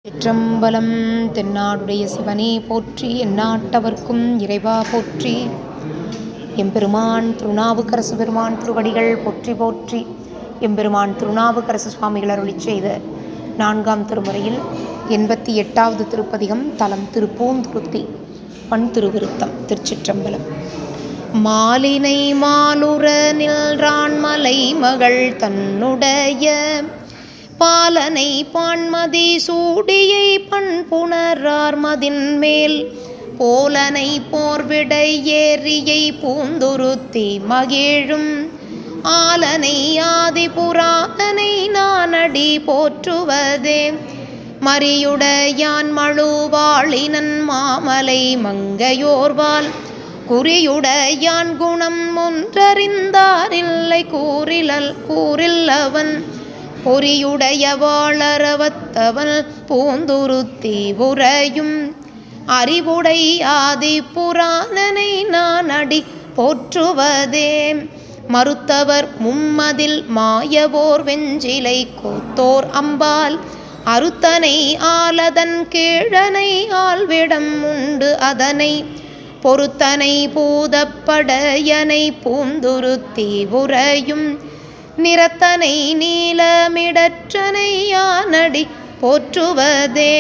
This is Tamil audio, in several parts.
சிற்றம்பலம். தென்னாடுடைய சிவனே போற்றி, எந்நாட்டவர்க்கும் இறைவா போற்றி. எம்பெருமான் திருநாவுக்கரசு பெருமான் திருவடிகள் போற்றி போற்றி. எம்பெருமான் திருநாவுக்கரசு சுவாமிகள் அருளிச் செய்த 4ஆம் திருமுறையில் 88வது திருப்பதிகம். தலம் திருப்பூந்துருத்தி. பண் திருவிருத்தம். திருச்சிற்றம்பலம். மாலினை மாலுற நின்றான் மலை மகள் தன்னுடைய பாலனை பான்மதி சூடியை பண்புணரார் மதின் மேல் போலனை போர்விடை ஏரியை பூந்துருத்தி மகிழும் ஆலனை ஆதிபுராணனை நானடி போற்றுவதே மறியுடையான் மழுவாளினன் மாமலை மங்கையோர்வால் குறியுடையான் குணம் ஒன்றறிந்தாரில்லை கூறில்லவன் பொறியுடைய வாளரவத்தவன் பூந்துருத்தி உறையும் அறிவுடை ஆதி புராணனை நானடி போற்றுவதே மறுத்தவர் மும்மதில் மாயவோர் வெஞ்சிலை கோத்தோர் அம்பால் அறுத்தனை ஆலதன் கீழனை ஆள்விடம் உண்டு அதனை பொறுத்தனை பூதப்படையனை பூந்துருத்தி உறையும் நிறத்தனை நீலமிடற்றனை யானடி போற்றுவதே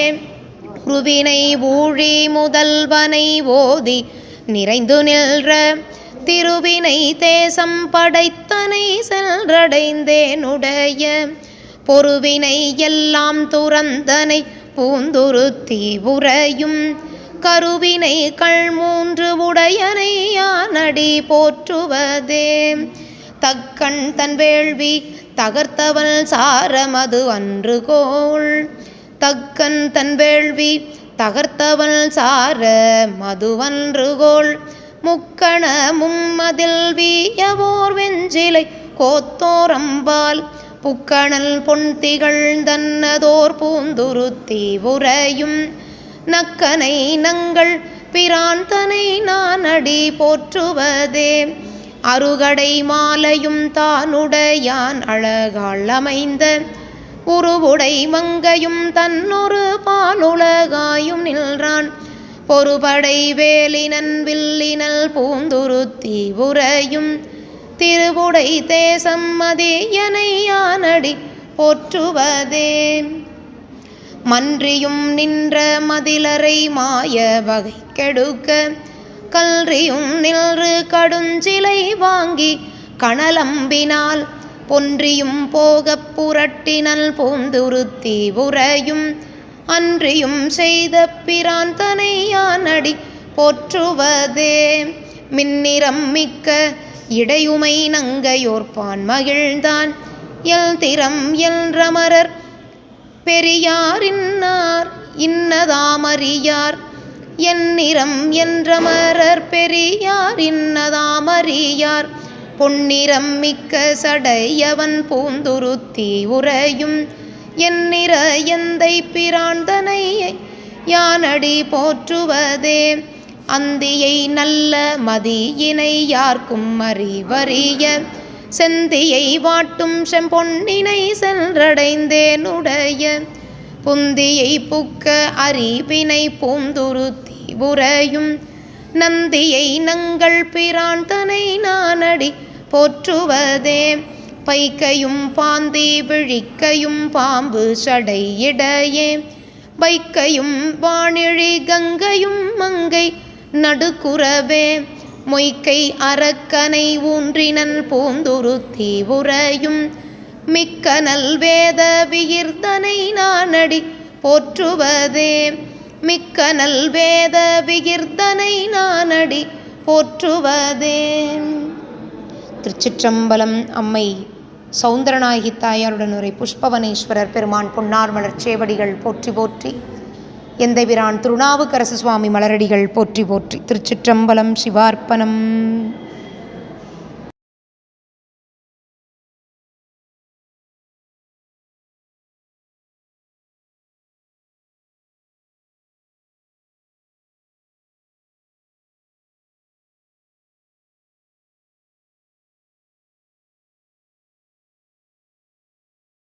உருவினை ஊழி முதல்வனை ஓதி நிறைந்து நின்ற திருவினை தேசம் படைத்தனை சென்றடைந்தேனுடைய பொருவினை எல்லாம் துறந்தனை பூந்துருத்தி உறையும் கருவினை கள்மூன்று உடையனை யானடி போற்றுவதே தக்கண் தன் வேள்வி தகர்த்தவள் சாரமது அன்று கோள் தக்கன் தன் வேள்வி தகர்த்தவள் சார மதுவன்றுகோள் முக்கண மும்மதில் வீயவோர் வெஞ்சிலை கோத்தோரம்பால் புக்கணல் பொன்திகள் தன்னதோர் பூந்துருத்தி உறையும் நக்கனை நங்கள் பிராந்தனை நானடி போற்றுவதே அருகடை மாலையும் தானுடையான் அழகாள் அமைந்த உருவுடை மங்கையும் தன்னொரு பாலுலகாயும் நின்றான் பொறுபடை வேலினன் வில்லினல் பூந்துருத்தி உறையும் திருவுடை தேசம் மதியனை யானடி போற்றுவதே மன்றியும் நின்ற மதிலரை மாய வகை கெடுக்க கல்றியும் நின்று கடுஞ்சிலை வாங்கி கணலம்பினால் பொன்றியும் போகப் புரட்டினல் பூந்துருத்தி உறையும் அன்றியும் செய்த பிராந்தனை யானடி போற்றுவதே மின்னிறம் மிக்க இடையுமை நங்கையோர்பான் மகிழ்ந்தான் எல்திறம் என்றமரர் பெரியார் இன்னார் இன்னதாமறியார் எந்நிறம் என்றமரர் பெரியார் இன்னதாமறியார் பொன்னிறம் மிக்க சடையவன் பூந்துருத்தி உறையும் எந்நிற எந்தை பிராந்தனை யானடி போற்றுவதே அந்தியை நல்ல மதியினை யார்க்கும் அறிவறிய செந்தியை வாட்டும் செம்பொன்னினை சென்றடைந்தேனுடைய புந்தியை புக்க அறிவினை பூந்துருத்தி உறையும் நந்தியை நங்கள் பிராந்தனை நானடி போற்றுவதே பைக்கையும் பாந்தி விழிக்கையும் பாம்பு சடையிடையே வைக்கையும் வானிழி கங்கையும் மங்கை நடுக்குறவே மொய்க்கை அரக்கனை ஊன்றினன் பூந்துருத்தி உறையும் மிக்க நல்வேத விகிர்தனை நானடி போற்றுவதே மிக்க நல்வேத விகிர்தனை நானடி போற்றுவதே. திருச்சிற்றம்பலம். அம்மை சௌந்தரநாயகி தாயாருடன் உரை புஷ்பவனேஸ்வரர் பெருமான் பொன்னார் மலர் சேவடிகள் போற்றி போற்றி. எந்தைபிரான் திருநாவுக்கரசு சுவாமி மலரடிகள் போற்றி போற்றி. திருச்சிற்றம்பலம். சிவார்ப்பணம்.